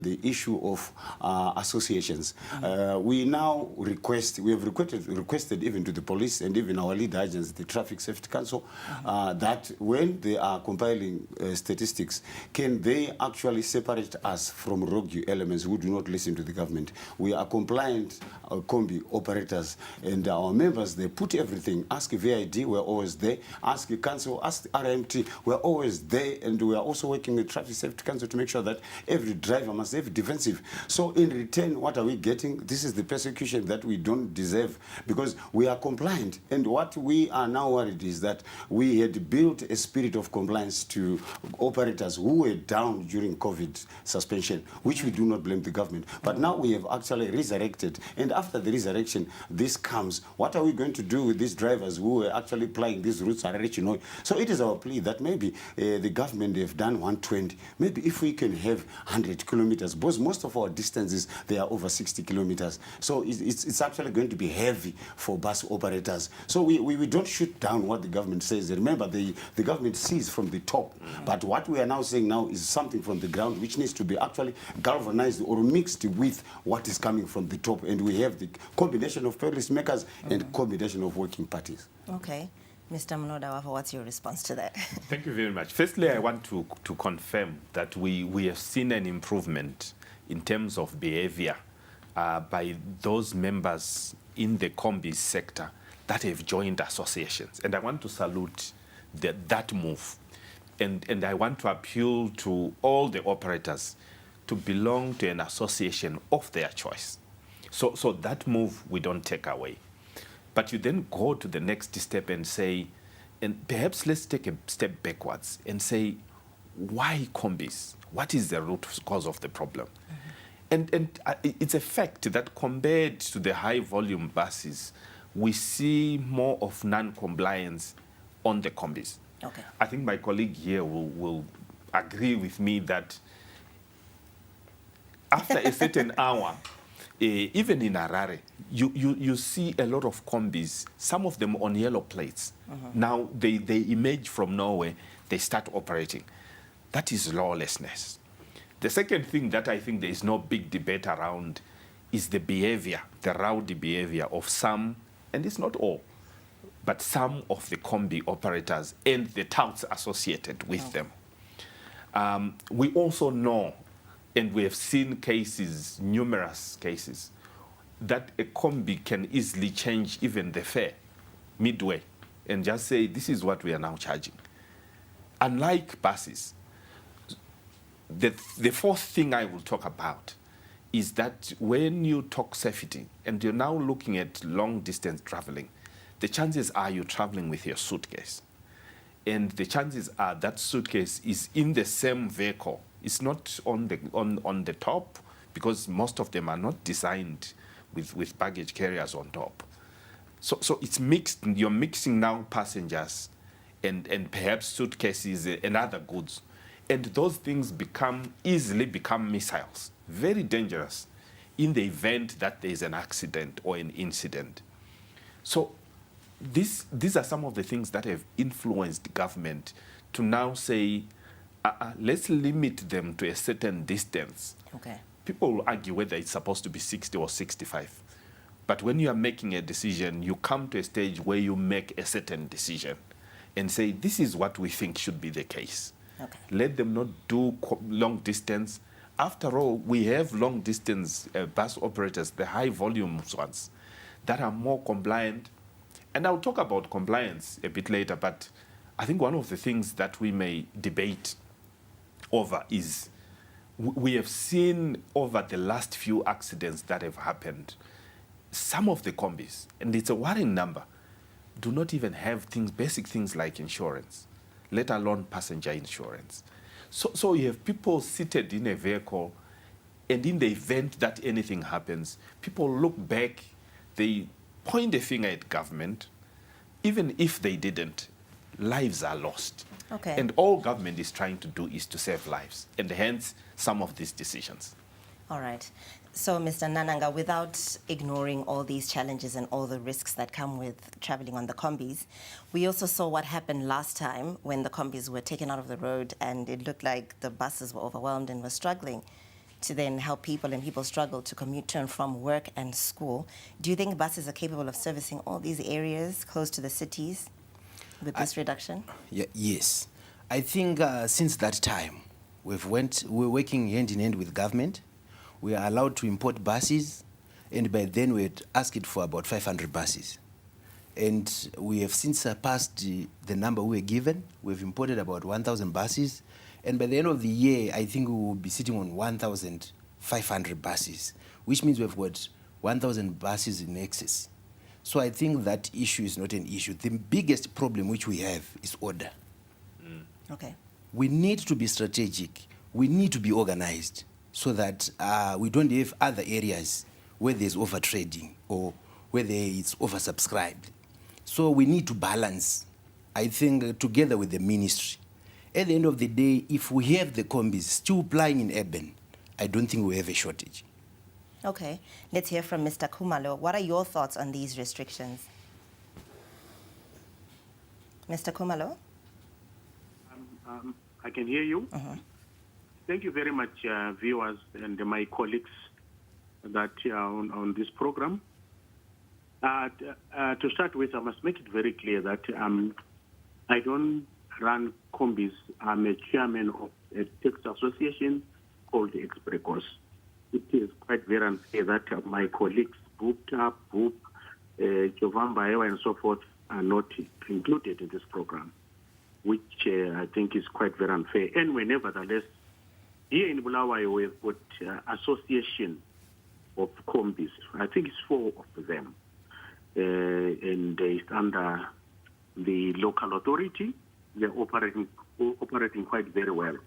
the issue of associations. We have requested even to the police and even our lead agents, the Traffic Safety Council, that when they are compiling statistics, can they actually separate us from rogue elements who do not listen to the government? We are compliant Kombi operators, and our members, they put everything. Ask VID, we're always there. Ask the council, ask the RMT, we're always there, and we are also working with Traffic Safety Council to make sure that every driver must have defensive. So in return, what are we getting? This is the persecution that we don't deserve, because we are compliant. And what we are now worried is that we had built a spirit of compliance to operators who were down during COVID suspension, which we do not blame the government. But now we have actually resurrected. And after the resurrection, this comes. What are we going to do with these drivers who were actually plying these routes are rich, you know? So it is our plea that maybe the government, they've done 120. Maybe if we can have 100 kilometers, because most of our distances, they are over 60 kilometers. So it's actually going to be heavy for bus operators. So we don't shoot down what the government says. Remember, the government sees from the top. But what we are now saying now is something from the ground which needs to be actually galvanized or mixed with what is coming from the top. And we have the combination of policy makers and combination of working parties. Okay. Mr. Mnoda, what's your response to that? Thank you very much. Firstly, I want to confirm that we have seen an improvement in terms of behavior by those members in the Kombi sector that have joined associations. And I want to salute that move. And I want to appeal to all the operators to belong to an association of their choice. So that move we don't take away. But you then go to the next step and say, and perhaps let's take a step backwards and say, why Kombis? What is the root cause of the problem? And it's a fact that compared to the high volume buses, we see more of non-compliance on the Kombis. Okay. I think my colleague here will agree with me that after a certain hour, even in Harare, you see a lot of Kombis, some of them on yellow plates. Now they emerge from nowhere, they start operating. That is lawlessness. The second thing that I think there is no big debate around is the behavior, the rowdy behavior of some, and it's not all, but some of the Kombi operators and the touts associated with them. We also know, and we have seen cases, numerous cases, that a Kombi can easily change even the fare midway and just say, this is what we are now charging. Unlike buses, the fourth thing I will talk about is that when you talk safety and you're now looking at long distance traveling, the chances are you're traveling with your suitcase. And the chances are that suitcase is in the same vehicle. It's not on the top, because most of them are not designed with baggage carriers on top. So it's mixed. You're mixing now passengers and perhaps suitcases and other goods. And those things easily become missiles, very dangerous in the event that there's an accident or an incident. So these are some of the things that have influenced government to now say, let's limit them to a certain distance. Okay. People will argue whether it's supposed to be 60 or 65. But when you are making a decision, you come to a stage where you make a certain decision and say, this is what we think should be the case. Okay. Let them not do long distance. After all, we have long distance bus operators, the high volume ones, that are more compliant. And I'll talk about compliance a bit later, but I think one of the things that we may debate over is we have seen over the last few accidents that have happened, some of the Kombis, and it's a worrying number, do not even have basic things like insurance, let alone passenger insurance. So you have people seated in a vehicle, and in the event that anything happens, people look back, they point a finger at government. Even if they didn't, lives are lost. Okay. And all government is trying to do is to save lives, and hence some of these decisions. All right. So, Mr. Nananga, without ignoring all these challenges and all the risks that come with traveling on the Kombis, we also saw what happened last time when the Kombis were taken out of the road and it looked like the buses were overwhelmed and were struggling. to then help people, and people struggle to commute to and from work and school. Do you think buses are capable of servicing all these areas close to the cities with this reduction? Yes. I think since that time, we're working hand in hand with government. We are allowed to import buses, and by then we had asked for about 500 buses. And we have since surpassed the number we were given. We've imported about 1,000 buses. And by the end of the year, I think we will be sitting on 1,500 buses, which means we've got 1,000 buses in excess. So I think that issue is not an issue. The biggest problem which we have is order. Okay. We need to be strategic. We need to be organized so that we don't have other areas where there's overtrading or where it's oversubscribed. So we need to balance, I think, together with the ministry. At the end of the day, if we have the combis still plying in urban, I don't think we have a shortage. Okay. Let's hear from Mr. Khumalo. What are your thoughts on these restrictions? Mr. Khumalo? I can hear you. Thank you very much, viewers and my colleagues that on this program. To start with, I must make it very clear that I don't run combis. I'm a chairman of a taxi association called Exprecos. It is quite very unfair that my colleagues, Boop, Jovamba, and so forth, are not included in this program, which I think is quite very unfair. Anyway, nevertheless, here in Bulawayo, we've got association of combis. I think it's 4 of them. And it's under the local authority. They're operating quite very well.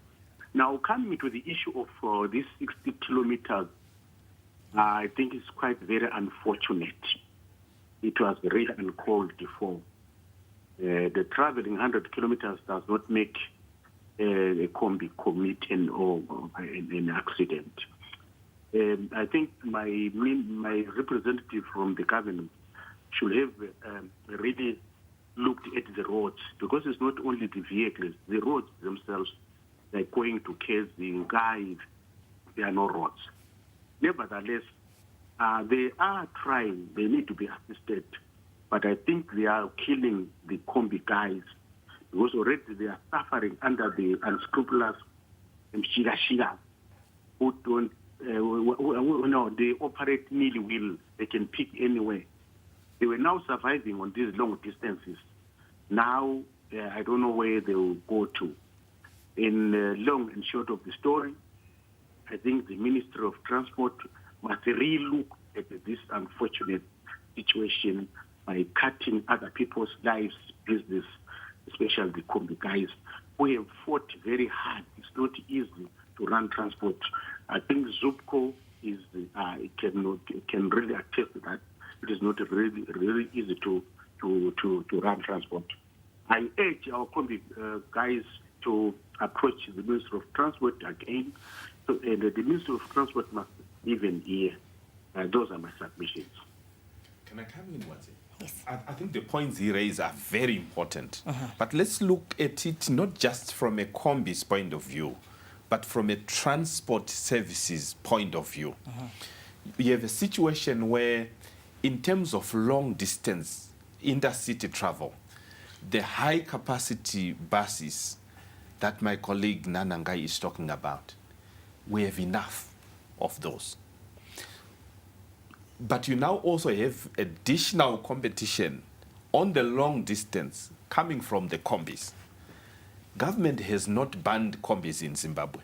Now, coming to the issue of these 60 kilometers, I think it's quite very unfortunate. It was really uncalled for. The traveling 100 kilometers does not make a Kombi commit an accident. I think my representative from the government should have really looked at the roads, because it's not only the vehicles, the roads themselves, like going to Kezi, Ngai, there are no roads. Nevertheless, they are trying, they need to be assisted, but I think they are killing the Kombi guys, because already they are suffering under the unscrupulous Shiga who don't, they operate nilly-will, they can pick anywhere. They were now surviving on these long distances. Now, I don't know where they will go to. In long and short of the story, I think the Ministry of Transport must re-look at this unfortunate situation by cutting other people's lives, business, especially the Kombi guys, who have fought very hard. It's not easy to run transport. I think Zupco can really attest to that. It is not really easy to run transport. I urge our Kombi guys to approach the Ministry of Transport again. So, the Ministry of Transport must even hear. Those are my submissions. Can I come in once? Yes. I think the points he raised are very important. But let's look at it not just from a Kombi's point of view, but from a transport services point of view. You have a situation where, in terms of long distance intercity travel, the high capacity buses that my colleague Nanangai is talking about, we have enough of those. But you now also have additional competition on the long distance coming from the Kombis. Government has not banned Kombis in Zimbabwe.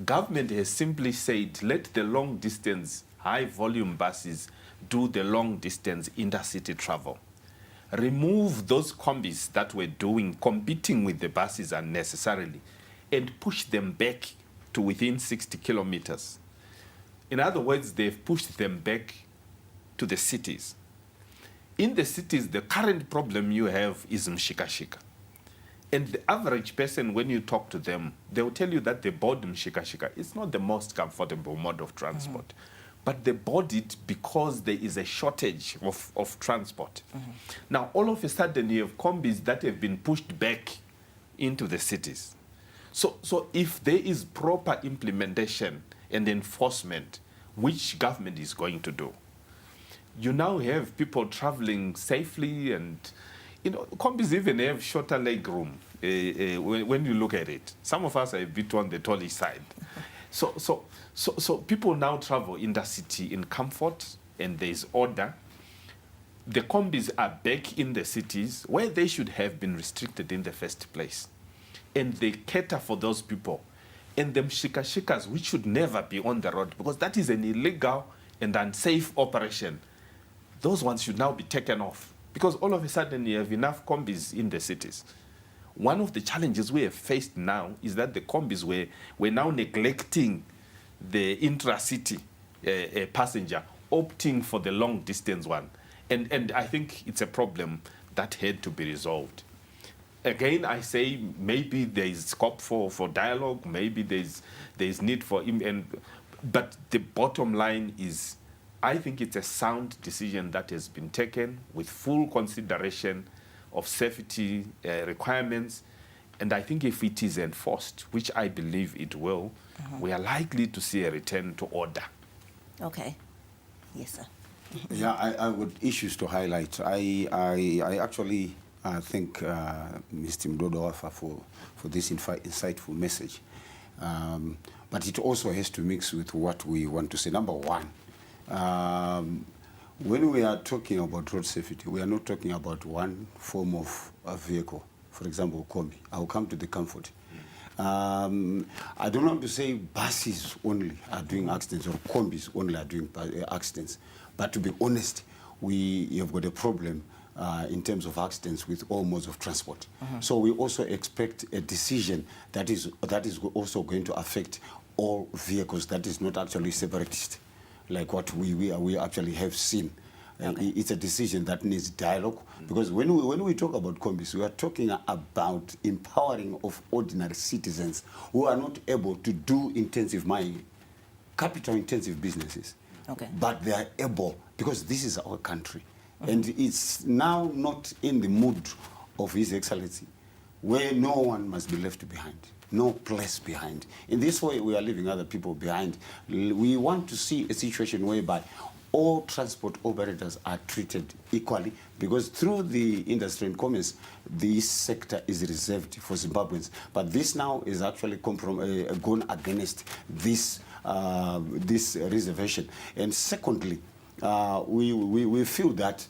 Government has simply said, let the long distance, high volume buses do the long distance intercity travel. Remove those Kombis that were competing with the buses unnecessarily, and push them back to within 60 kilometers. In other words, they've pushed them back to the cities. In the cities, the current problem you have is mshikashika. And the average person, when you talk to them, they'll tell you that they bought mshikashika. It's not the most comfortable mode of transport. But they bought it because there is a shortage of transport. Now, all of a sudden, you have Kombis that have been pushed back into the cities. So if there is proper implementation and enforcement, which government is going to do? You now have people traveling safely, and Kombis even have shorter leg room when you look at it. Some of us are a bit on the tallish side. So people now travel in the city in comfort, and there is order. The Kombis are back in the cities where they should have been restricted in the first place. And they cater for those people. And them shika-shikas, which should never be on the road, because that is an illegal and unsafe operation. Those ones should now be taken off, because all of a sudden you have enough Kombis in the cities. One of the challenges we have faced now is that the Kombis were now neglecting the intra-city passenger, opting for the long-distance one. And I think it's a problem that had to be resolved. Again, I say maybe there is scope for dialogue, maybe there's need for but the bottom line is, I think it's a sound decision that has been taken with full consideration of safety requirements. And I think if it is enforced, which I believe it will, we are likely to see a return to order. Okay. Yes, sir. Yeah, I would issues to highlight. I actually thank Mr. Mdodo-Wafa for this insightful message. But it also has to mix with what we want to say. Number one, when we are talking about road safety, we are not talking about one form of a vehicle. For example, Kombi. I'll come to the comfort. I don't want to say buses only are doing accidents or Kombis only are doing accidents. But to be honest, we have got a problem in terms of accidents with all modes of transport. So we also expect a decision that is also going to affect all vehicles, that is not actually separatist, like what we actually have seen. Okay. It's a decision that needs dialogue, because when we talk about Kombis, we are talking about empowering of ordinary citizens who are not able to do intensive mining, capital-intensive businesses. Okay. But they are able, because this is our country. And it's now not in the mood of His Excellency, where no one must be left behind, no place behind. In this way, we are leaving other people behind. We want to see a situation whereby all transport operators are treated equally, because through the industry and commerce, this sector is reserved for Zimbabweans. But this now is actually gone against this reservation. And secondly, we feel that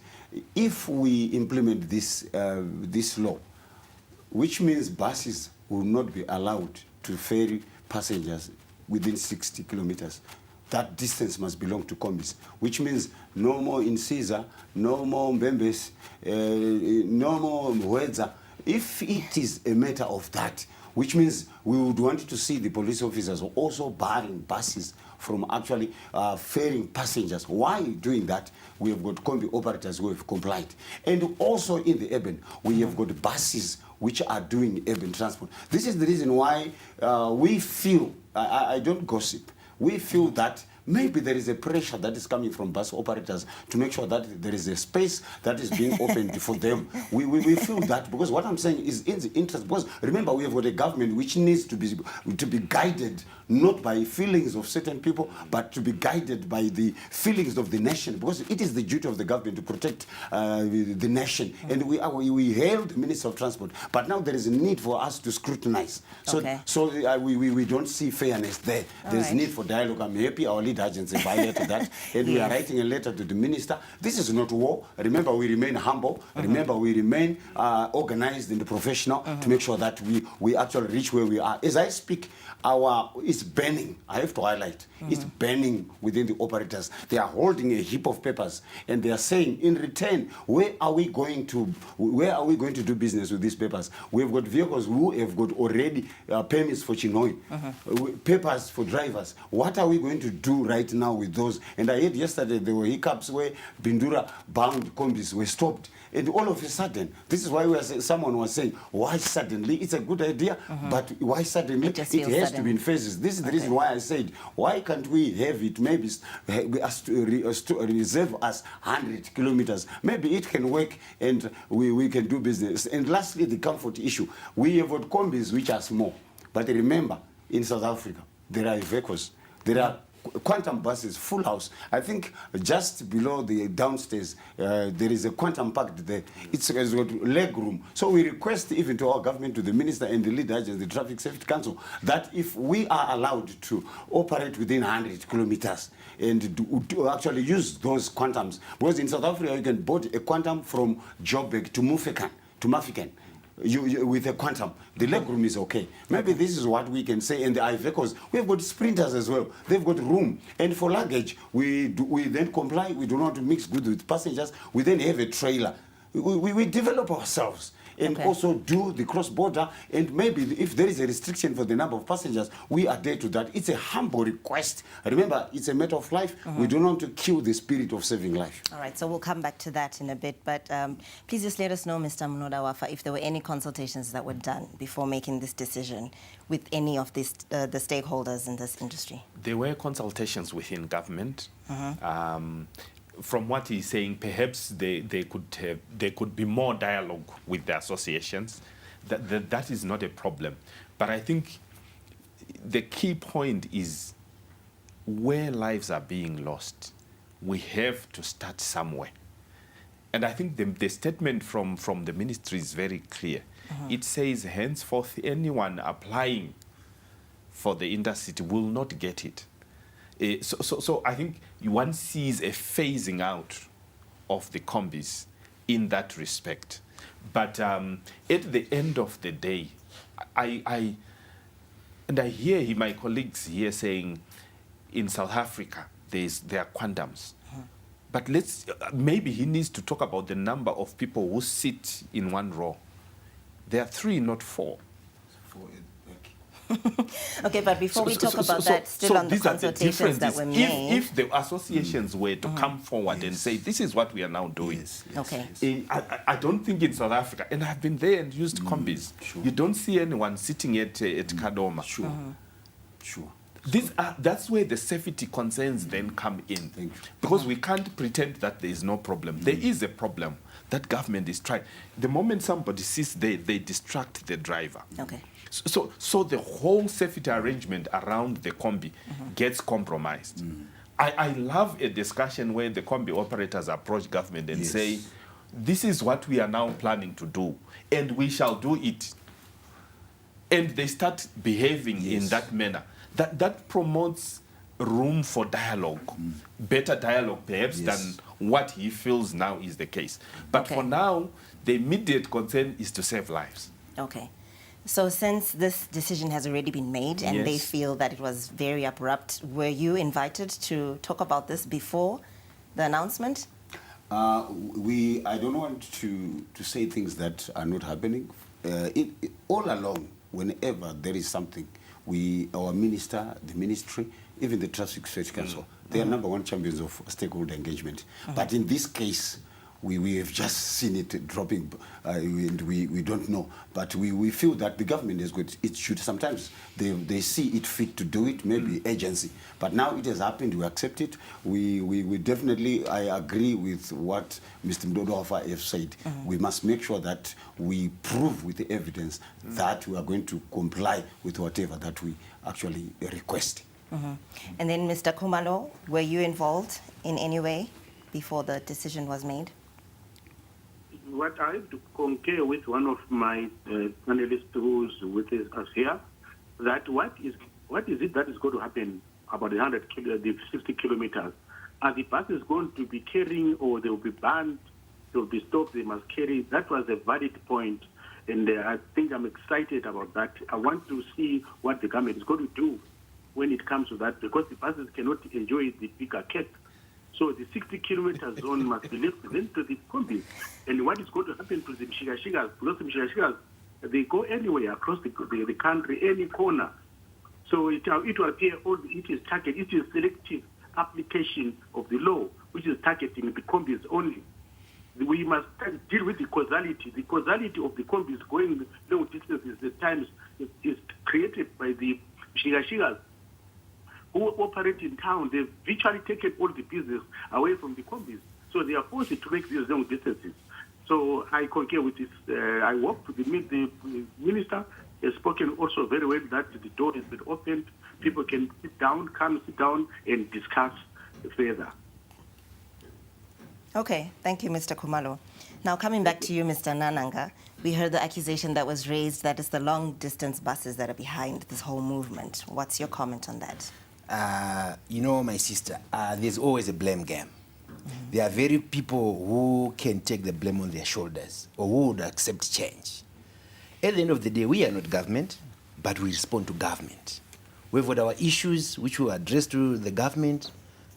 if we implement this law, which means buses will not be allowed to ferry passengers within 60 kilometers, that distance must belong to Kombis, which means no more in Caesar, no more Mbembes, no more Mwedza. If it is a matter of that, which means we would want to see the police officers also barring buses from actually ferrying passengers. Why doing that? We have got Kombi operators who have complied. And also in the urban, we have got buses which are doing urban transport. This is the reason why we feel, I don't gossip, we feel that maybe there is a pressure that is coming from bus operators to make sure that there is a space that is being opened for them. We feel that, because what I'm saying is in the interest, because remember, we have got a government which needs to be guided not by feelings of certain people, but to be guided by the feelings of the nation, because it is the duty of the government to protect the nation. And we hailed the Minister of Transport, but now there is a need for us to scrutinize. So, okay. We don't see fairness there. There's need for dialogue. I'm happy our lead agency violated that, and we are writing a letter to the minister. This is not war. Remember, we remain humble. Remember, we remain organized and professional to make sure that we actually reach where we are. As I speak, it's burning. I have to highlight. It's burning within the operators. They are holding a heap of papers, and they are saying, in return, where are we going to do business with these papers? We've got vehicles who have got already permits for Chinoi, papers for drivers. What are we going to do right now with those? And I heard yesterday there were hiccups where Bindura-bound Kombis were stopped. And all of a sudden, this is why someone was saying, why suddenly? It's a good idea, but why suddenly? It has to be in phases. This is the reason why I said, why can't we have it maybe reserve us 100 kilometers? Maybe it can work and we can do business. And lastly, the comfort issue. We have got Kombis which are small. But remember, in South Africa, there are vehicles There are quantum buses, full house. I think just below the downstairs, there is a quantum packed there. It's got leg room. So we request even to our government, to the minister and the lead agents, the Traffic Safety Council, that if we are allowed to operate within 100 kilometers and to actually use those quantums, because in South Africa you can board a quantum from Joburg to Mafikeng. With a quantum, the legroom is okay. Maybe this is what we can say. And the vehicles, we have got sprinters as well. They've got room. And for luggage, we then comply. We do not mix goods with passengers. We then have a trailer. We develop ourselves and also do the cross-border. And maybe if there is a restriction for the number of passengers, we adhere to that. It's a humble request. Remember, it's a matter of life. We don't want to kill the spirit of saving life. All right, so we'll come back to that in a bit. But please just let us know, Mr. Mnodawafa, if there were any consultations that were done before making this decision with any of this, the stakeholders in this industry. There were consultations within government. From what he's saying, perhaps there could be more dialogue with the associations. That is not a problem. But I think the key point is where lives are being lost, we have to start somewhere. And I think the statement from the ministry is very clear. It says, henceforth, anyone applying for the intercity will not get it. So I think one sees a phasing out of the combis in that respect. But at the end of the day, I hear my colleagues here saying in South Africa there are quantums. But maybe he needs to talk about the number of people who sit in one row. There are 3, not 4. Okay, but before we talk about that, still on the consultations that were made. If the associations were to come forward and say, this is what we are now doing. I don't think in South Africa, and I've been there and used combis, you don't see anyone sitting at Kadoma. Sure. That's where the safety concerns then come in. Because we can't pretend that there is no problem. There is a problem that government is trying. The moment somebody sits there, they distract the driver. So the whole safety arrangement around the Kombi gets compromised. I love a discussion where the Kombi operators approach government and say, this is what we are now planning to do, and we shall do it. And they start behaving in that manner. That promotes room for dialogue, better dialogue perhaps than what he feels now is the case. But for now, the immediate concern is to save lives. Okay. So since this decision has already been made and they feel that it was very abrupt, were you invited to talk about this before the announcement? I don't want to say things that are not happening. All along, whenever there is something, our minister, the ministry, even the Traffic Safety Council, they are #1 champions of stakeholder engagement. But in this case, we have just seen it dropping, and we don't know. But we feel that the government is good. It should sometimes, they see it fit to do it, maybe agency. But now it has happened, we accept it. We definitely, I agree with what Mr. Mnodawafa has said. We must make sure that we prove with the evidence that we are going to comply with whatever that we actually request. And then Mr. Khumalo, were you involved in any way before the decision was made? What I have to concur with one of my panelists who's with us here, that what is it that is going to happen about the 60 kilometers? Are the buses going to be carrying, or they will be banned, they will be stopped, they must carry? That was a valid point, and I think I'm excited about that. I want to see what the government is going to do when it comes to that, because the buses cannot enjoy the bigger cake. So the 60 kilometer zone must be left then to the Kombi. And what is going to happen to the Mshigashigas? Because the Mshigashigas, they go anywhere across the country, any corner. So it will appear it is targeted, it is selective application of the law, which is targeting the Kombis only. We must deal with the causality. The causality of the Kombis going long distances at times is created by the Mshigashigas who operate in town. They've virtually taken all the business away from the Kombis. So they are forced to make these long distances. So I concur with this. I hope the minister has spoken also very well that the door has been opened people can sit down and discuss further. Okay, thank you, Mr. Khumalo. Now, coming back to you, Mr. Nananga, we heard the accusation that was raised that it's the long-distance buses that are behind this whole movement. What's your comment on that? You know, my sister, there's always a blame game. There are very people who can take the blame on their shoulders or who would accept change. At the end of the day, we are not government, but we respond to government. We've got our issues which we address to the government,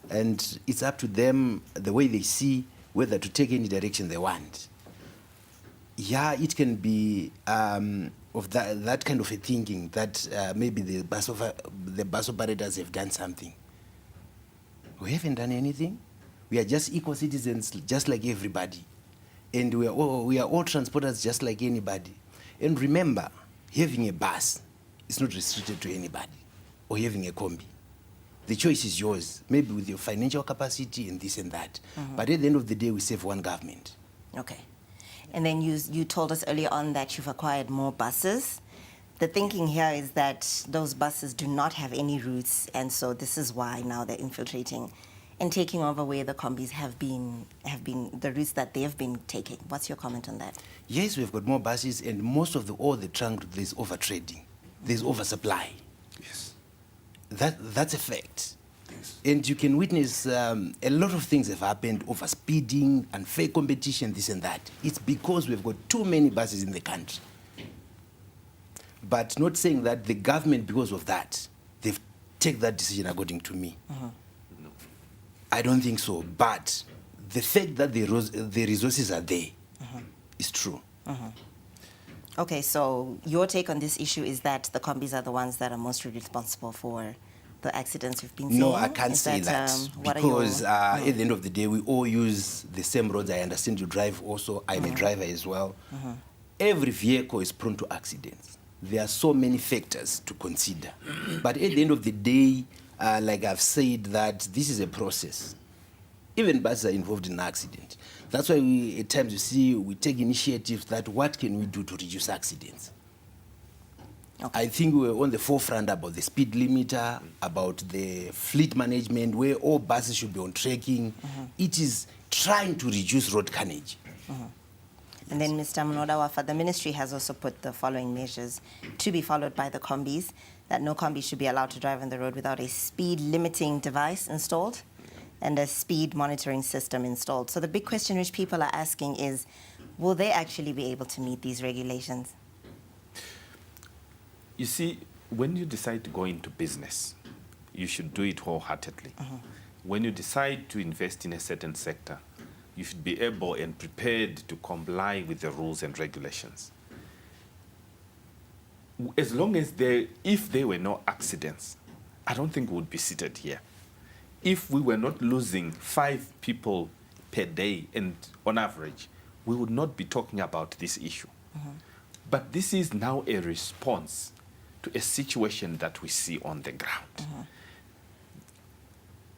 and it's up to them, the way they see, whether to take any direction they want. Yeah, it can be of that kind of a thinking that maybe the bus operators have done something. We haven't done anything. We are just equal citizens, just like everybody. And we are all transporters, just like anybody. And remember, having a bus is not restricted to anybody, or having a Kombi. The choice is yours, maybe with your financial capacity and this and that. But at the end of the day, we serve one government. Okay. And then you told us earlier on that you've acquired more buses. The thinking here is that those buses do not have any routes, and so this is why now they're infiltrating and taking over where the Kombis have been the routes that they have been taking. What's your comment on that? Yes, we've got more buses, and most of all the trunk, there's overtrading. There's oversupply. Yes. That's a fact. Yes. And you can witness a lot of things have happened, over speeding, unfair competition, this and that. It's because we've got too many buses in the country. But not saying that the government, because of that, they've taken that decision according to me. I don't think so. But the fact that the resources are there is true. Okay, so your take on this issue is that the Kombis are the ones that are mostly responsible for the accidents we've been seeing? No, I can't say that. Because at the end of the day, we all use the same roads. I understand you drive also. I'm a driver as well. Every vehicle is prone to accidents. There are so many factors to consider. But at the end of the day, like I've said, that this is a process. Even buses are involved in an accident. That's why at times you see we take initiatives that what can we do to reduce accidents. I think we're on the forefront about the speed limiter, about the fleet management, where all buses should be on tracking. It is trying to reduce road carnage. And then, Mr. Mnodawafa, the ministry has also put the following measures to be followed by the Kombis, that no Kombi should be allowed to drive on the road without a speed limiting device installed and a speed monitoring system installed. So the big question which people are asking is, will they actually be able to meet these regulations? You see, when you decide to go into business, you should do it wholeheartedly. When you decide to invest in a certain sector, you should be able and prepared to comply with the rules and regulations. As long as if there were no accidents, I don't think we would be seated here. If we were not losing 5 people per day, and on average, we would not be talking about this issue. But this is now a response to a situation that we see on the ground.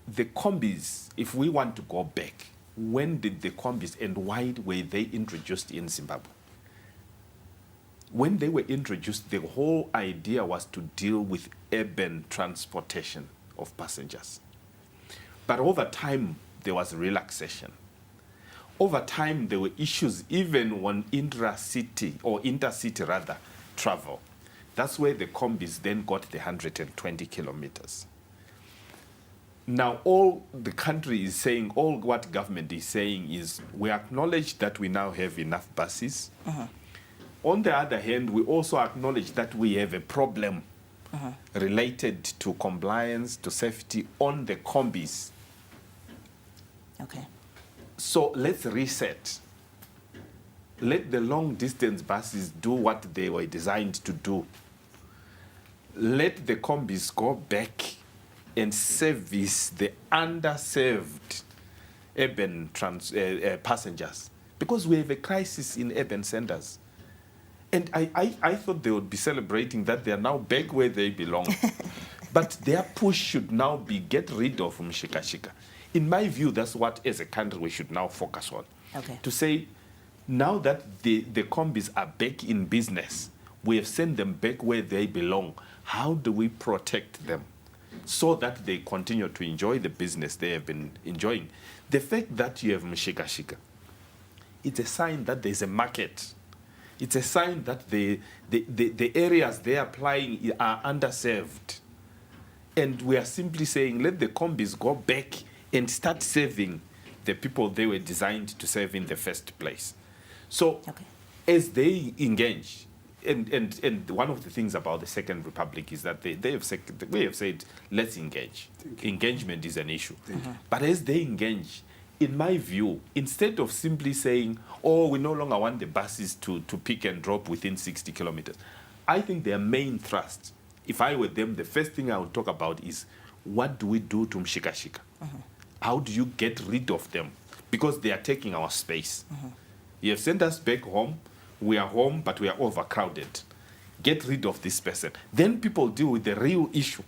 The Kombis, if we want to go back, when did the Kombis and why were they introduced in Zimbabwe? When they were introduced, the whole idea was to deal with urban transportation of passengers. But over time, there was relaxation. Over time, there were issues even on intra-city, or intercity rather, travel. That's where the Kombis then got the 120 kilometers. Now, all the country is saying, all what government is saying is, we acknowledge that we now have enough buses. On the other hand, we also acknowledge that we have a problem related to compliance, to safety on the Kombis. Okay. So let's reset. Let the long-distance buses do what they were designed to do. Let the Kombis go back and service the underserved urban passengers, because we have a crisis in urban centers. And I thought they would be celebrating that they are now back where they belong. But their push should now be get rid of Mshika-shika. In my view, that's what, as a country, we should now focus on. Okay. To say, now that the Kombis are back in business, we have sent them back where they belong. How do we protect them? so that they continue to enjoy the business they have been enjoying. The fact that you have mshika-shika, it's a sign that there's a market. It's a sign that the areas they are applying are underserved. And we are simply saying, let the Kombis go back and start serving the people they were designed to serve in the first place. So as they engage, and one of the things about the Second Republic is that they have said, let's engage. Engagement is an issue. But as they engage, in my view, instead of simply saying, oh, we no longer want the buses to pick and drop within 60 kilometers, I think their main thrust, if I were them, the first thing I would talk about is, what do we do to mshika-shika? How do you get rid of them? Because they are taking our space. You have sent us back home. We are home, but we are overcrowded. Get rid of this person. Then people deal with the real issue,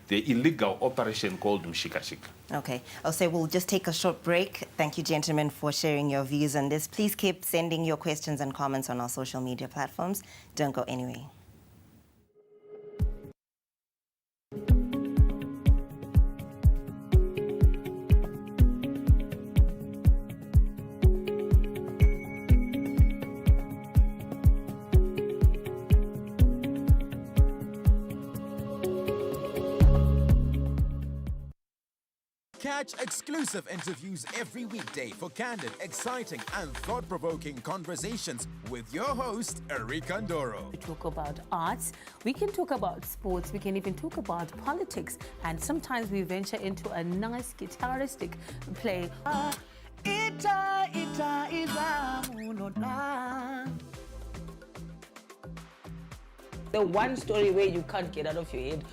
the illegal operation called mshika-shika. Okay. I'll say we'll just take a short break. Thank you, gentlemen, for sharing your views on this. Please keep sending your questions and comments on our social media platforms. Don't go anywhere. Catch exclusive interviews every weekday for candid, exciting, and thought-provoking conversations with your host, Erika Ndoro. We talk about arts, we can talk about sports, we can even talk about politics, and sometimes we venture into a nice guitaristic play. The one story where you can't get out of your head.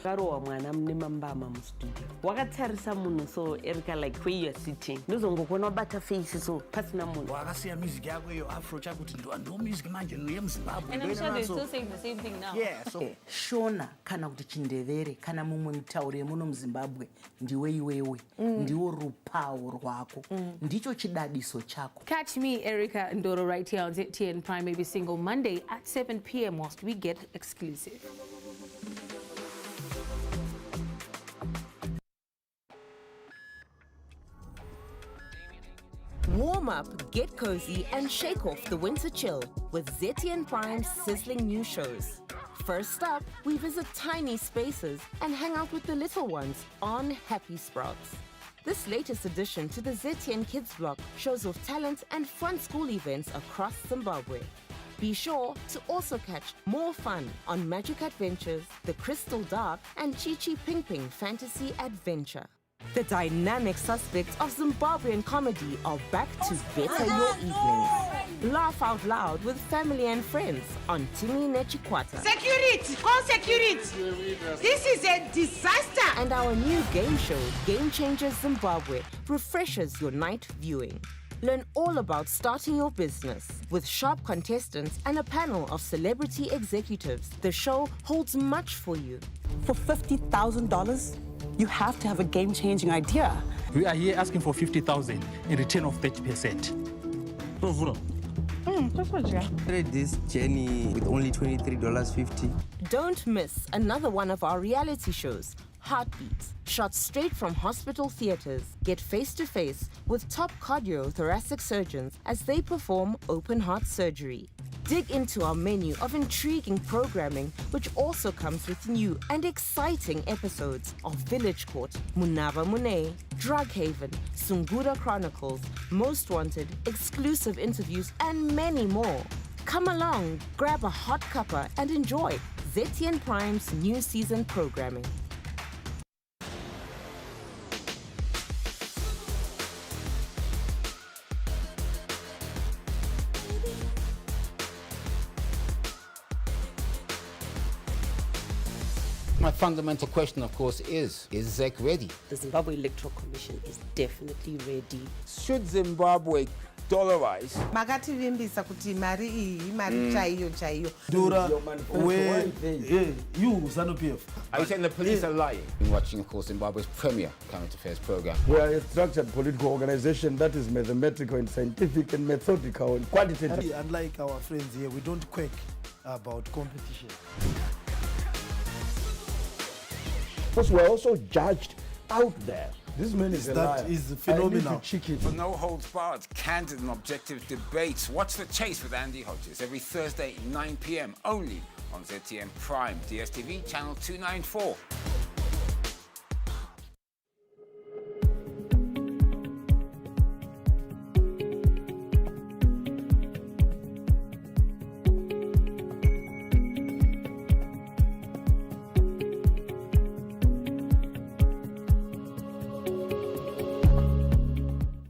Wakatarisa munhu so Erika, like where you are sitting. Ndozongokona bata face so pasina munhu. Wakasiya music yako yo afro chakuti ndo music manje no yeMzimbabwe. And I'm sure they're still saying the same thing now. Yeah, so Shona kana kuti Chindevere kana mumwe mutauri muno muZimbabwe ndiwe iwewe. Ndiwo rupawo rwako. Ndicho chidadiso chako. Catch me, Erika Ndoro, right here on ZTN Prime every single Monday at 7 p.m. whilst we get exclusive. Warm up, get cozy, and shake off the winter chill with ZTN Prime's sizzling new shows. First up, we visit tiny spaces and hang out with the little ones on Happy Sprouts. This latest addition to the ZTN Kids block shows off talent and fun school events across Zimbabwe. Be sure to also catch more fun on Magic Adventures, The Crystal Dark, and Chi Chi Ping Ping Fantasy Adventure. The dynamic suspects of Zimbabwean comedy are back to better your evenings. Laugh out loud with family and friends on Timi Nechikwata. Security! Call security! This is a disaster! And our new game show, Game Changers Zimbabwe, refreshes your night viewing. Learn all about starting your business. With sharp contestants and a panel of celebrity executives, the show holds much for you. For $50,000, you have to have a game-changing idea. We are here asking for 50,000 in return of 30%. Started this journey with only $23.50. Don't miss another one of our reality shows, Heartbeats, shot straight from hospital theaters. Get face-to-face with top cardiothoracic surgeons as they perform open heart surgery. Dig into our menu of intriguing programming, which also comes with new and exciting episodes of Village Court, Munava Mune, Drug Haven, Sungura Chronicles, Most Wanted, exclusive interviews, and many more. Come along, grab a hot cuppa, and enjoy ZTN Prime's new season programming. My fundamental question, of course, is ZEC ready? The Zimbabwe Electoral Commission is definitely ready. Should Zimbabwe dollarize? Makati vimbisa kuti mari iyi mari chaiyo chaiyo. Dura, where you ZANU-PF. Are you saying the police are lying? Been watching, of course, Zimbabwe's premier current affairs program. We are a structured political organization that is mathematical and scientific and methodical and quantitative. Unlike our friends here, we don't quack about competition. sports were also judged out there. This man is a liar. That is I need phenomenal. to check it. For no holds barred, candid and objective debates. Watch The Chase with Andy Hodges every Thursday, 9 p.m. only on ZTN Prime, DSTV channel 294.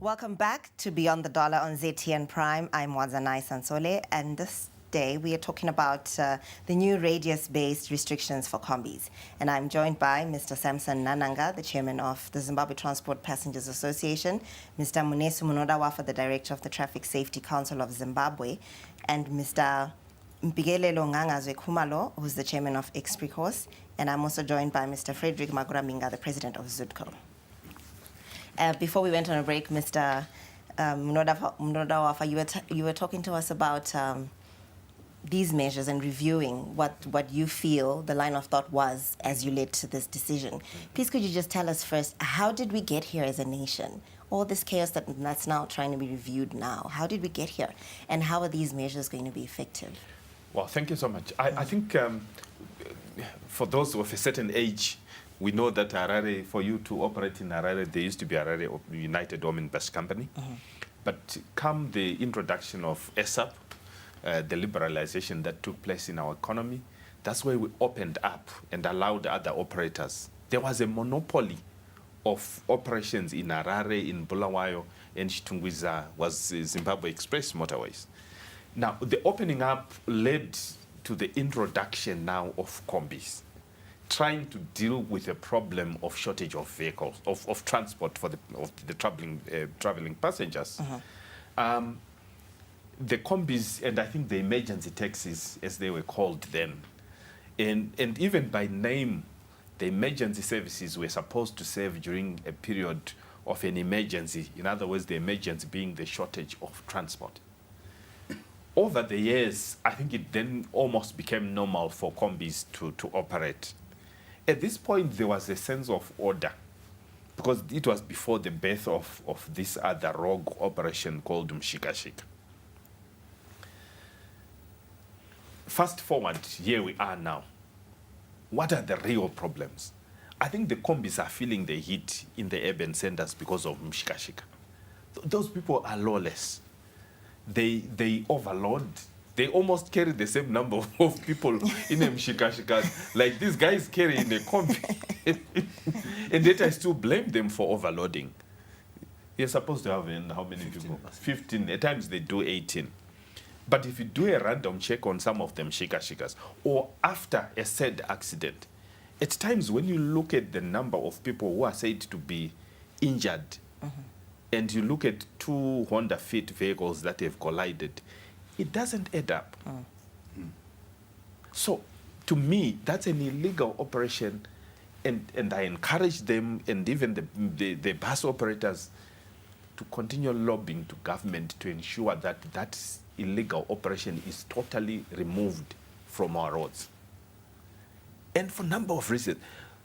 Welcome back to Beyond the Dollar on ZTN Prime. I'm Wazanai Sansole, and this day we are talking about the new radius-based restrictions for Kombis. And I'm joined by Mr. Samson Nananga, the chairman of the Zimbabwe Transport Passengers Association, Mr. Munesu Munodawafa, the director of the Traffic Safety Council of Zimbabwe, and Mr. Mpigelelo Ngangazwe Kumalo, who's the chairman of Expricos. And I'm also joined by Mr. Frederick Maguraminga, the president of ZUDCO. Before we went on a break, Mr. Munodawafa, you were talking to us about these measures and reviewing what you feel the line of thought was as you led to this decision. Please, could you just tell us first, how did we get here as a nation? All this chaos that's now trying to be reviewed now, how did we get here? And how are these measures going to be effective? Well, thank you so much. I think for those of a certain age, we know that Harare, for you to operate in Harare, there used to be Harare United Women Bus Company. But come the introduction of ESAP, the liberalization that took place in our economy, that's where we opened up and allowed other operators. There was a monopoly of operations in Harare, in Bulawayo, and Chitungwiza was Zimbabwe Express Motorways. Now, the opening up led to the introduction now of Kombis, trying to deal with a problem of shortage of vehicles, of transport for the traveling passengers. The Kombis, and I think the emergency taxis, as they were called then, and even by name, the emergency services were supposed to serve during a period of an emergency. In other words, the emergency being the shortage of transport. Over the years, I think it then almost became normal for Kombis to operate. At this point, there was a sense of order, because it was before the birth of this other rogue operation called Mshikashika. Fast forward, here we are now. What are the real problems? I think the Kombis are feeling the heat in the urban centers because of Mshikashika. Those people are lawless. They overload. They almost carry the same number of people in a Mshikashika like these guys carry in a Kombi. And yet I still blame them for overloading. You're supposed to have how many people? 15. At times they do 18. But if you do a random check on some of them Mshikashikas, or after a said accident, at times when you look at the number of people who are said to be injured, and you look at 2 Honda Fit vehicles that have collided, it doesn't add up. So, to me, that's an illegal operation, and I encourage them, and even the bus operators, to continue lobbying to government to ensure that that illegal operation is totally removed from our roads. And for a number of reasons.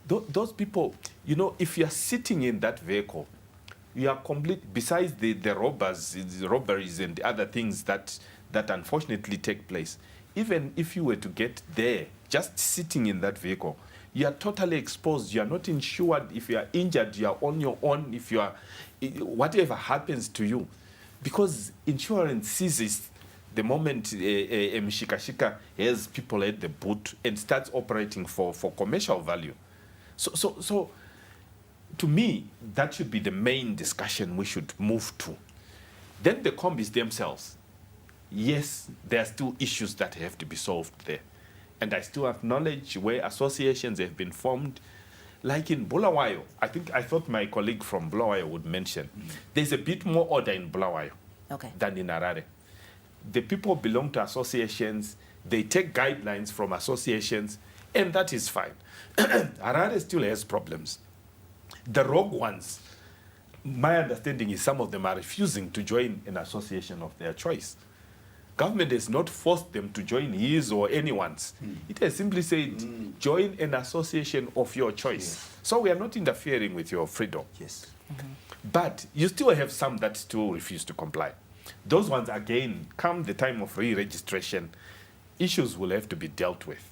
Those people, you know, if you are sitting in that vehicle, you are complete, besides the robberies and the other things that unfortunately take place, even if you were to get there, just sitting in that vehicle, you are totally exposed. You are not insured. If you are injured, you are on your own. If you are, whatever happens to you, because insurance ceases the moment a Mshikashika has people at the boot and starts operating for commercial value. So to me, that should be the main discussion we should move to. Then the Kombis themselves. Yes, there are still issues that have to be solved there. And I still acknowledge where associations have been formed. Like in Bulawayo, I thought my colleague from Bulawayo would mention, there's a bit more order in Bulawayo than in Harare. The people belong to associations, they take guidelines from associations, and that is fine. Harare still has problems. The rogue ones, my understanding is some of them are refusing to join an association of their choice. Government has not forced them to join his or anyone's. It has simply said, join an association of your choice. So we are not interfering with your freedom. Yes. But you still have some that still refuse to comply. Those ones, again, come the time of re-registration, issues will have to be dealt with.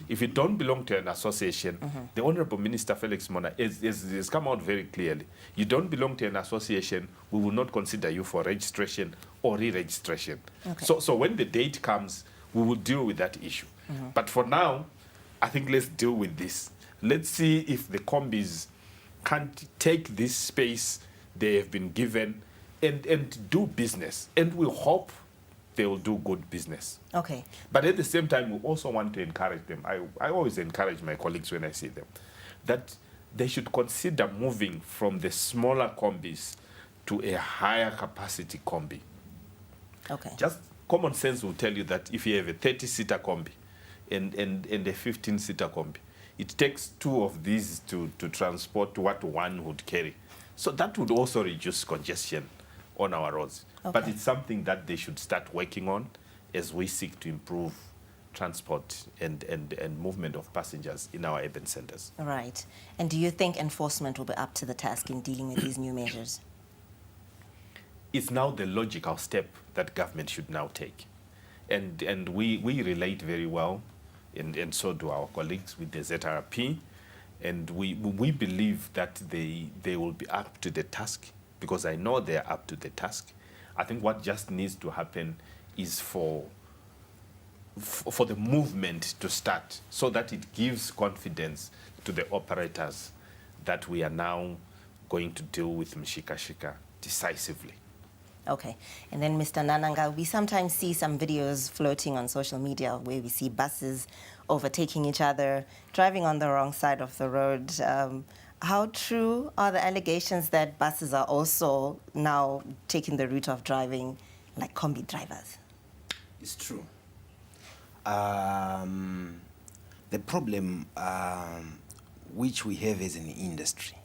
If you don't belong to an association, the Honorable Minister Felix Mona has come out very clearly. You don't belong to an association, we will not consider you for registration or re-registration. Okay. So when the date comes, we will deal with that issue. But for now, I think let's deal with this. Let's see if the Kombis can't take this space they have been given and do business. And we hope they will do good business. Okay. But at the same time, we also want to encourage them. I always encourage my colleagues when I see them, that they should consider moving from the smaller Kombis to a higher capacity Kombi. Okay. Just common sense will tell you that if you have a 30-seater Kombi and a 15-seater Kombi, it takes two of these to transport what one would carry. So that would also reduce congestion on our roads. Okay. But it's something that they should start working on as we seek to improve transport and movement of passengers in our urban centers. Right. And do you think enforcement will be up to the task in dealing with these new measures? It's now the logical step that government should now take. And we relate very well, and so do our colleagues with the ZRP. And we believe that they will be up to the task, because I know they're up to the task. I think what just needs to happen is for the movement to start, so that it gives confidence to the operators that we are now going to deal with Mshika-shika decisively. Okay. And then, Mr. Nananga, we sometimes see some videos floating on social media where we see buses overtaking each other, driving on the wrong side of the road. How true are the allegations that buses are also now taking the route of driving like Kombi drivers? It's true. The problem which we have as an industry,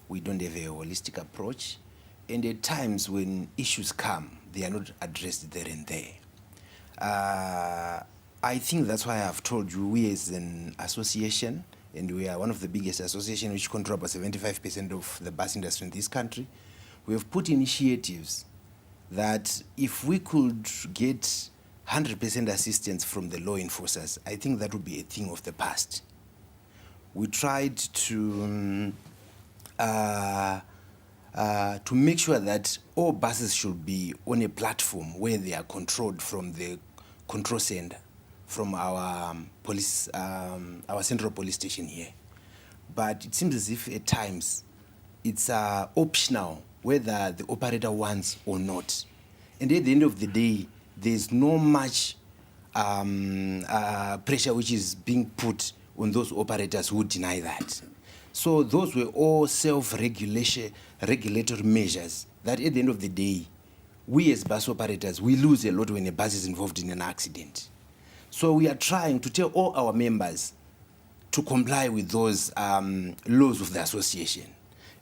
we don't have a holistic approach, and at times when issues come, they are not addressed there and there. I think that's why I've told you, we as an association, and we are one of the biggest associations which control about 75% of the bus industry in this country, we have put initiatives that if we could get 100% assistance from the law enforcers, I think that would be a thing of the past. We tried to make sure that all buses should be on a platform where they are controlled from the control center, from our police, our central police station here. But it seems as if at times it's optional whether the operator wants or not. And at the end of the day, there's no much pressure which is being put on those operators who deny that. So those were all self-regulatory measures that at the end of the day, we as bus operators, we lose a lot when a bus is involved in an accident. So we are trying to tell all our members to comply with those laws of the association.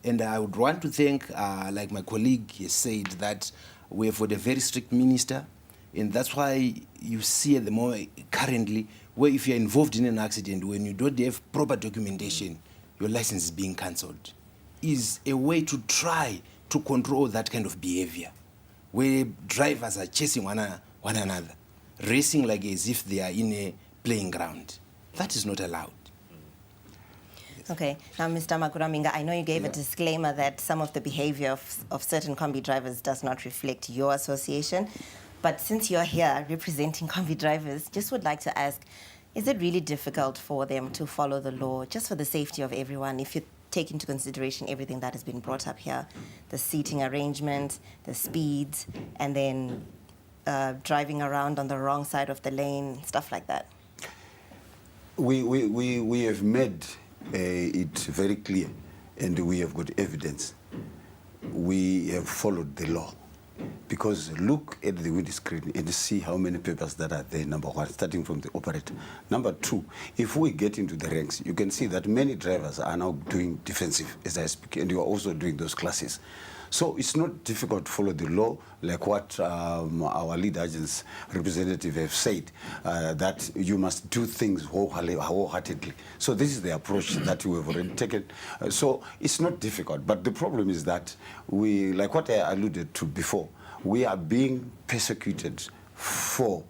And I would want to thank, like my colleague has said, that we have got a very strict minister, and that's why you see at the moment currently, where if you're involved in an accident, when you don't have proper documentation, your license is being cancelled, is a way to try to control that kind of behavior, where drivers are chasing one another, racing like as if they are in a playing ground. That is not allowed. Okay. Now, Mr. Maguraminga, I know you gave a disclaimer that some of the behavior of certain Kombi drivers does not reflect your association. But since you're here representing Kombi drivers, just would like to ask, is it really difficult for them to follow the law just for the safety of everyone, if you take into consideration everything that has been brought up here, the seating arrangement, the speeds, and then driving around on the wrong side of the lane, stuff like that? We have made it very clear, and we have got evidence. We have followed the law. Because look at the windscreen and see how many papers that are there, number one, starting from the operator. Number two, if we get into the ranks, you can see that many drivers are now doing defensive as I speak, and you are also doing those classes. So it's not difficult to follow the law, like what our lead agents representative have said, that you must do things wholeheartedly. So this is the approach that we have already taken. So it's not difficult, but the problem is that we, like what I alluded to before, we are being persecuted for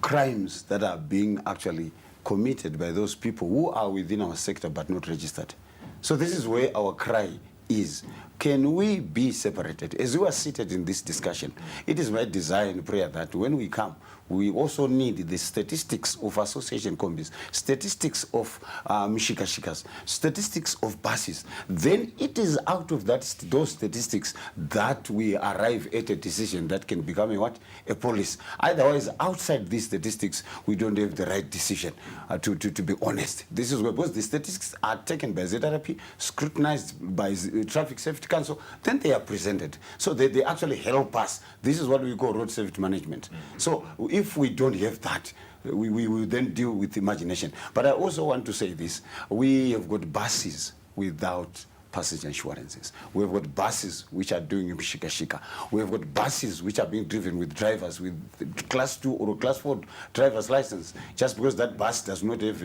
crimes that are being actually committed by those people who are within our sector but not registered. So this is where our cry is. Can we be separated? As we are seated in this discussion, it is my desire and prayer that when we come, we also need the statistics of association combis, statistics of mishikashikas, statistics of buses. Then it is out of those statistics that we arrive at a decision that can become a what? A policy. Otherwise, outside these statistics, we don't have the right decision, to be honest. This is because the statistics are taken by ZRP, scrutinized by Traffic Safety Council, then they are presented. So they actually help us. This is what we call road safety management. So if we don't have that, we will then deal with imagination. But I also want to say this. We have got buses without passenger insurances. We have got buses which are doing shika-shika. We have got buses which are being driven with drivers with class 2 or class 4 driver's license, just because that bus does not have,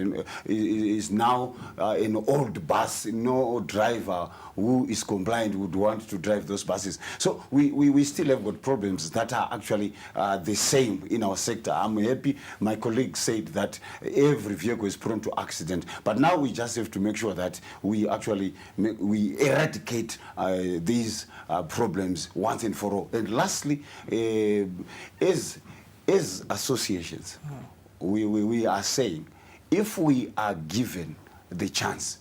is now an old bus. No driver who is compliant would want to drive those buses. So we still have got problems that are actually the same in our sector. I'm happy my colleague said that every vehicle is prone to accident, but now we just have to make sure that we actually we eradicate these problems once and for all. And lastly, as associations, we are saying, if we are given the chance,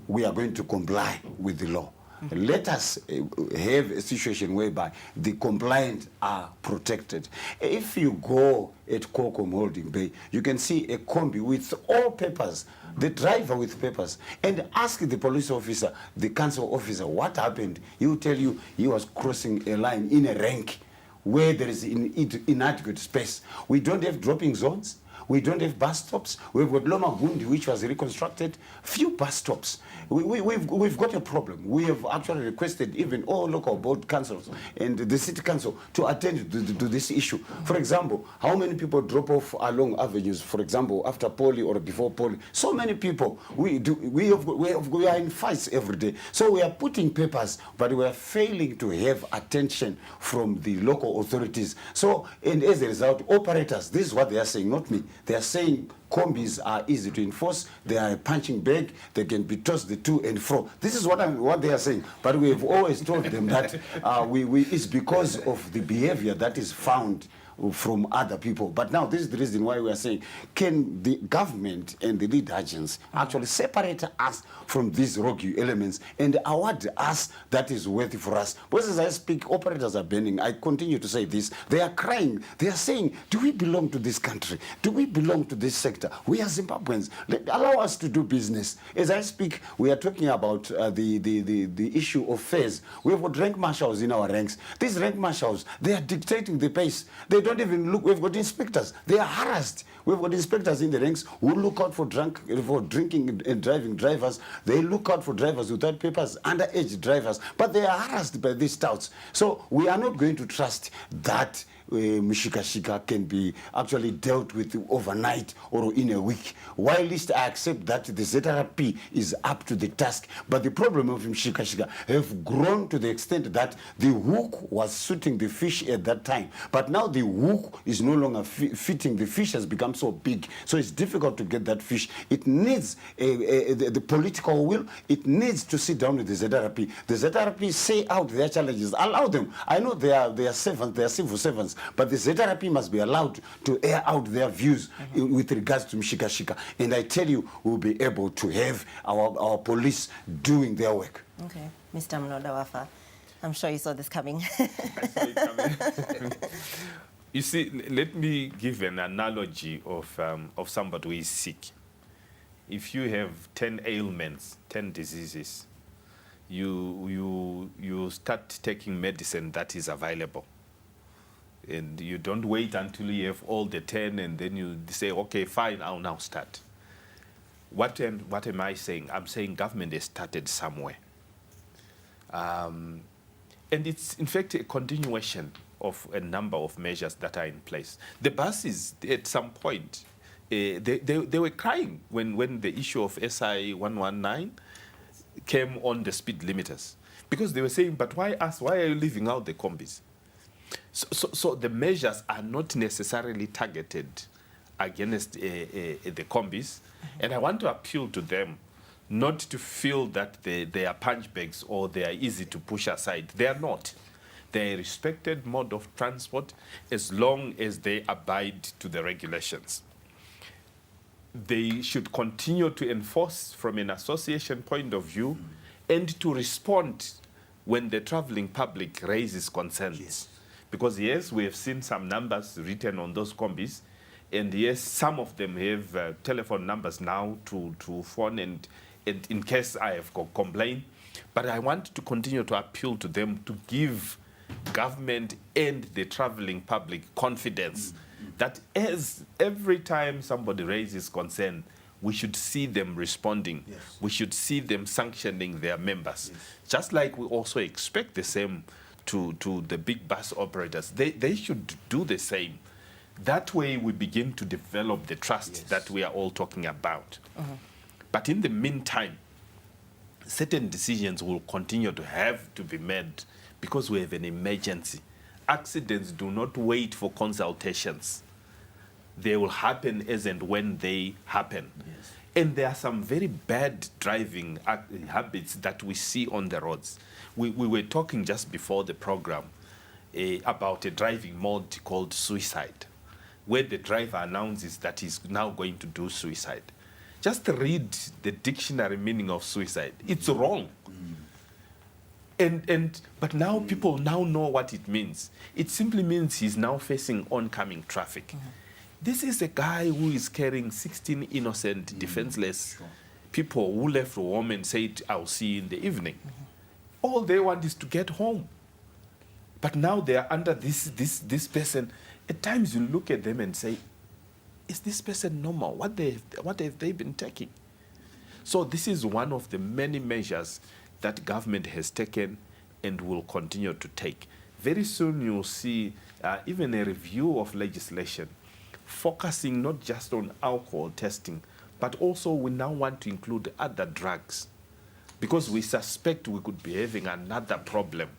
we are going to comply with the law. Let us have a situation whereby the compliant are protected. If you go at Kokom Holding Bay, you can see a Kombi with all papers, the driver with papers, and ask the police officer, the council officer, what happened. He will tell you he was crossing a line in a rank where there is inadequate space. We don't have dropping zones. We don't have bus stops. We've got Loma Gundi, which was reconstructed. Few bus stops. We've got a problem. We have actually requested even all local board councils and the city council to attend to this issue. For example, how many people drop off along avenues, for example, after Poli or before Poli? So many people. We are in fights every day. So we are putting papers, but we are failing to have attention from the local authorities. So, and as a result, operators, this is what they are saying, not me. They are saying Kombis are easy to enforce. They are a punching bag. They can be tossed the to and fro. This is what they are saying. But we have always told them that it's because of the behavior that is found from other people. But now this is the reason why we are saying, can the government and the lead agents actually separate us from these rogue elements and award us that is worthy for us? Because as I speak, operators are burning. I continue to say this. They are crying. They are saying, do we belong to this country? Do we belong to this sector? We are Zimbabweans. Allow us to do business. As I speak, we are talking about the issue of fares. We have got rank marshals in our ranks. These rank marshals, they are dictating the pace. They don't even look. We've got inspectors. They are harassed. We've got inspectors in the ranks who look out for drinking and driving drivers. They look out for drivers without papers, underage drivers. But they are harassed by these touts. So we are not going to trust that Mishika-shika can be actually dealt with overnight or in a week. While at least I accept that the ZRP is up to the task, but the problem of Mishika-shika have grown to the extent that the hook was suiting the fish at that time, but now the hook is no longer fitting. The fish has become so big, so it's difficult to get that fish. It needs the political will. It needs to sit down with the ZRP. The ZRP say out their challenges. Allow them. I know they are servants. They are civil servants. But the ZRP must be allowed to air out their views with regards to Mishika-shika. And I tell you, we'll be able to have our police doing their work. Okay. Mr. Mnoda-Wafa, I'm sure you saw this coming. I saw it coming. You see, let me give an analogy of somebody who is sick. If you have 10 ailments, 10 diseases, you start taking medicine that is available. And you don't wait until you have all the 10 and then you say, okay, fine, I'll now start. What am I saying? I'm saying government has started somewhere. And it's, in fact, a continuation of a number of measures that are in place. The buses, at some point, they were crying when the issue of SI 119 came on the speed limiters. Because they were saying, but why us? Why are you leaving out the Kombis? So the measures are not necessarily targeted against the Kombis. And I want to appeal to them not to feel that they are punch bags or they are easy to push aside. They are not. They are a respected mode of transport as long as they abide to the regulations. They should continue to enforce from an association point of view and to respond when the traveling public raises concerns. Yes. Because yes, we have seen some numbers written on those Kombis, and yes, some of them have telephone numbers now to phone and in case I have complained. But I want to continue to appeal to them to give government and the traveling public confidence that as every time somebody raises concern, we should see them responding. Yes. We should see them sanctioning their members. Yes. Just like we also expect the same to the big bus operators. They should do the same. That way we begin to develop the trust that we are all talking about. But in the meantime, certain decisions will continue to have to be made because we have an emergency. Accidents do not wait for consultations. They will happen as and when they happen. Yes. And there are some very bad driving habits that we see on the roads. We were talking just before the program about a driving mode called suicide, where the driver announces that he's now going to do suicide. Just read the dictionary meaning of suicide. It's wrong. But now people now know what it means. It simply means he's now facing oncoming traffic. This is a guy who is carrying 16 innocent, defenseless people who left home and said, I'll see you in the evening. All they want is to get home. But now they are under this person. At times you look at them and say, is this person normal? What have they been taking? So this is one of the many measures that government has taken and will continue to take. Very soon you'll see even a review of legislation focusing not just on alcohol testing, but also we now want to include other drugs because we suspect we could be having another problem.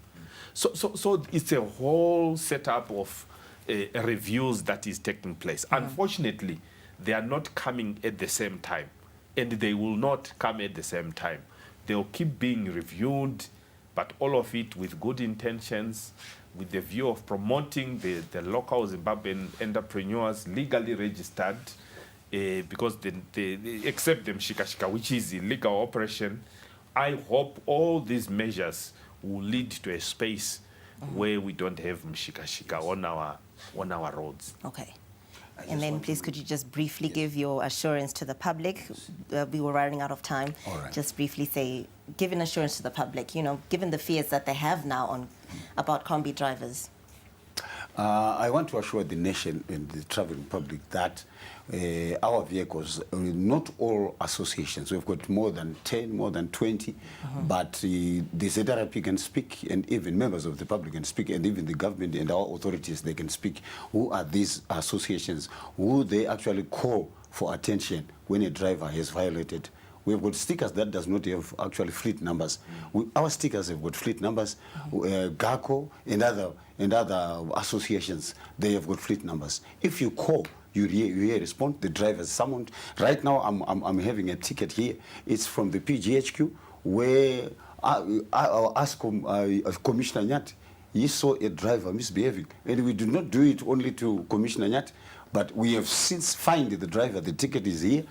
So it's a whole setup of reviews that is taking place. Unfortunately, they are not coming at the same time, and they will not come at the same time. They'll keep being reviewed, but all of it with good intentions, with the view of promoting the local Zimbabwean entrepreneurs legally registered, because they accept them shika, which is illegal operation. I hope all these measures will lead to a space where we don't have mshika on our roads. Okay. And then please could you just briefly give your assurance to the public? We were running out of time. All right. Just briefly say, give an assurance to the public, given the fears that they have now about Kombi drivers. I want to assure the nation and the traveling public that our vehicles, not all associations, we've got more than 10, more than 20, but the ZRP can speak, and even members of the public can speak, and even the government and our authorities, they can speak. Who are these associations? Who they actually call for attention when a driver has violated? We've got stickers that does not have actually fleet numbers. Our stickers have got fleet numbers. GACO and other associations, they have got fleet numbers. If you call, you hear respond. The driver's summoned. Right now, I'm having a ticket here. It's from the PGHQ, where I asked Commissioner Nyat. He saw a driver misbehaving, and we do not do it only to Commissioner Nyat, but we have since found the driver. The ticket is here.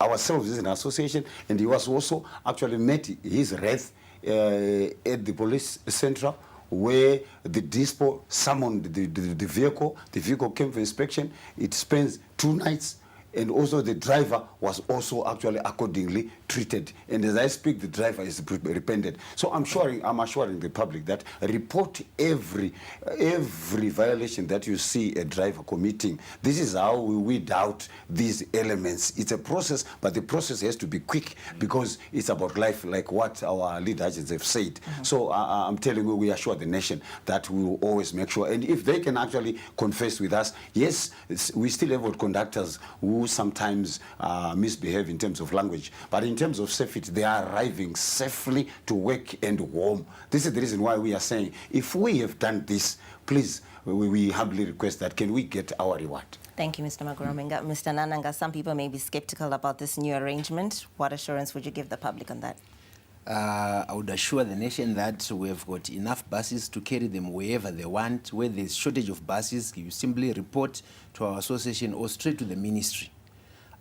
Ourselves as an association, and he was also actually met his wrath at the police central, where the dispo summoned the vehicle. The vehicle came for inspection. It spends 2 nights and also the driver was also actually accordingly treated. And as I speak, the driver is repented. So I'm assuring the public that report every violation that you see a driver committing. This is how we weed out these elements. It's a process, but the process has to be quick because it's about life, like what our lead agents have said. So I'm telling you, we assure the nation that we will always make sure. And if they can actually confess with us, yes, we still have road conductors who sometimes misbehave in terms of language. But in terms of safety, they are arriving safely to work and home. This is the reason why we are saying, if we have done this, please, we humbly request that, can we get our reward? Thank you, Mr. Magoromenga. Mr. Nananga, some people may be skeptical about this new arrangement. What assurance would you give the public on that? I would assure the nation that we've got enough buses to carry them wherever they want. Where there's shortage of buses, you simply report to our association or straight to the ministry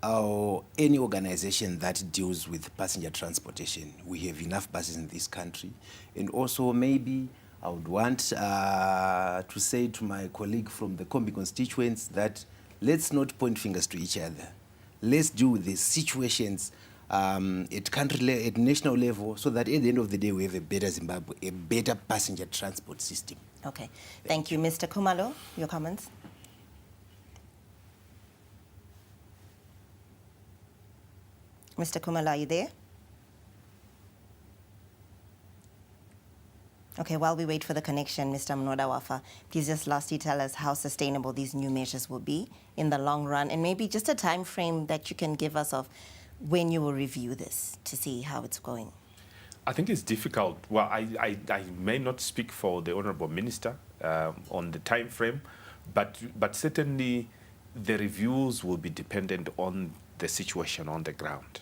or any organization that deals with passenger transportation. We have enough buses in this country. And also maybe I would want to say to my colleague from the Kombi constituents that let's not point fingers to each other. Let's deal with these situations at national level, so that at the end of the day we have a better Zimbabwe, a better passenger transport system. Okay, thank you. Mr. Kumalo, your comments? Mr. Kumalo, are you there? Okay, while we wait for the connection, Mr. Mnoda Wafa, please just lastly tell us how sustainable these new measures will be in the long run, and maybe just a time frame that you can give us of when you will review this to see how it's going. I think it's difficult. Well, I may not speak for the Honourable Minister on the time frame, but certainly the reviews will be dependent on the situation on the ground.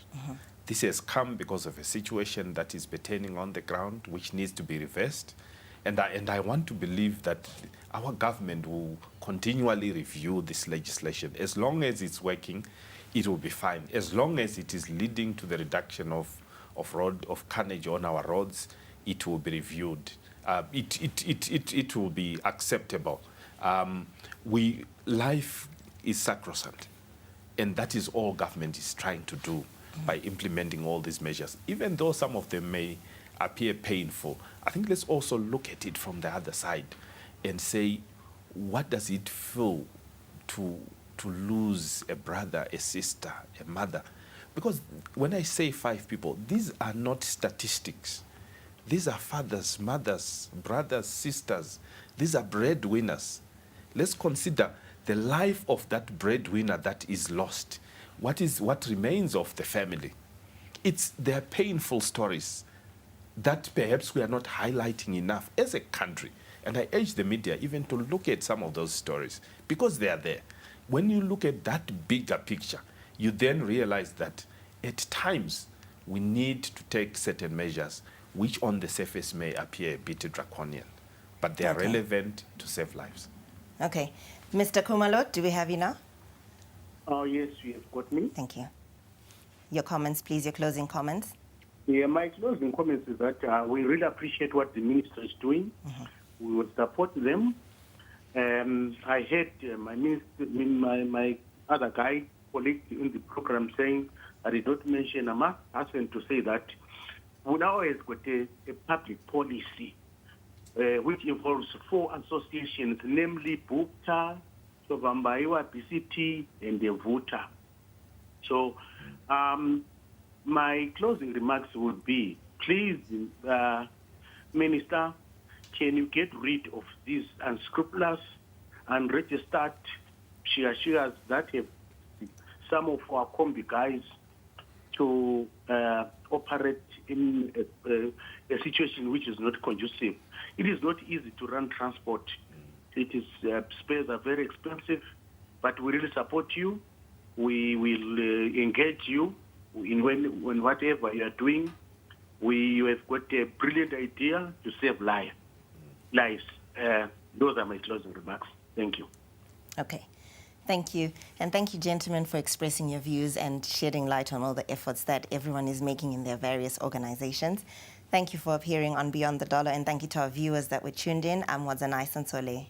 This has come because of a situation that is pertaining on the ground, which needs to be reversed. And I want to believe that our government will continually review this legislation. As long as it's working, it will be fine. As long as it is leading to the reduction of carnage on our roads, it will be reviewed. It will be acceptable. Life is sacrosanct, and that is all government is trying to do by implementing all these measures. Even though some of them may appear painful, I think let's also look at it from the other side and say, what does it feel to lose a brother, a sister, a mother? Because when I say 5 people, these are not statistics. These are fathers, mothers, brothers, sisters. These are breadwinners. Let's consider the life of that breadwinner that is lost. What remains of the family? They are painful stories that perhaps we are not highlighting enough as a country. And I urge the media even to look at some of those stories because they are there. When you look at that bigger picture, you then realize that at times we need to take certain measures which on the surface may appear a bit draconian, but they are relevant to save lives. Okay. Mr. Kumalo, do we have you now? Oh, yes, you have got me. Thank you. Your comments, please, your closing comments. Yeah, my closing comments is that we really appreciate what the minister is doing. We will support them. I heard my other colleague in the program saying that he don't mention. I must ask him to say that we now have got a public policy which involves 4 associations, namely Bukta, Sovambaiwa, BCT, and the VUTA. So my closing remarks would be, please, Minister, can you get rid of these unscrupulous and registered shares that have some of our Kombi guys to operate in a situation which is not conducive? It is not easy to run transport. It is spares are very expensive, but we really support you. We will engage you in when whatever you are doing. You have got a brilliant idea to save lives. Those are my closing remarks. Thank you. Okay. Thank you. And thank you, gentlemen, for expressing your views and shedding light on all the efforts that everyone is making in their various organizations. Thank you for appearing on Beyond the Dollar, and thank you to our viewers that were tuned in. I'm Wadzanai Sansole.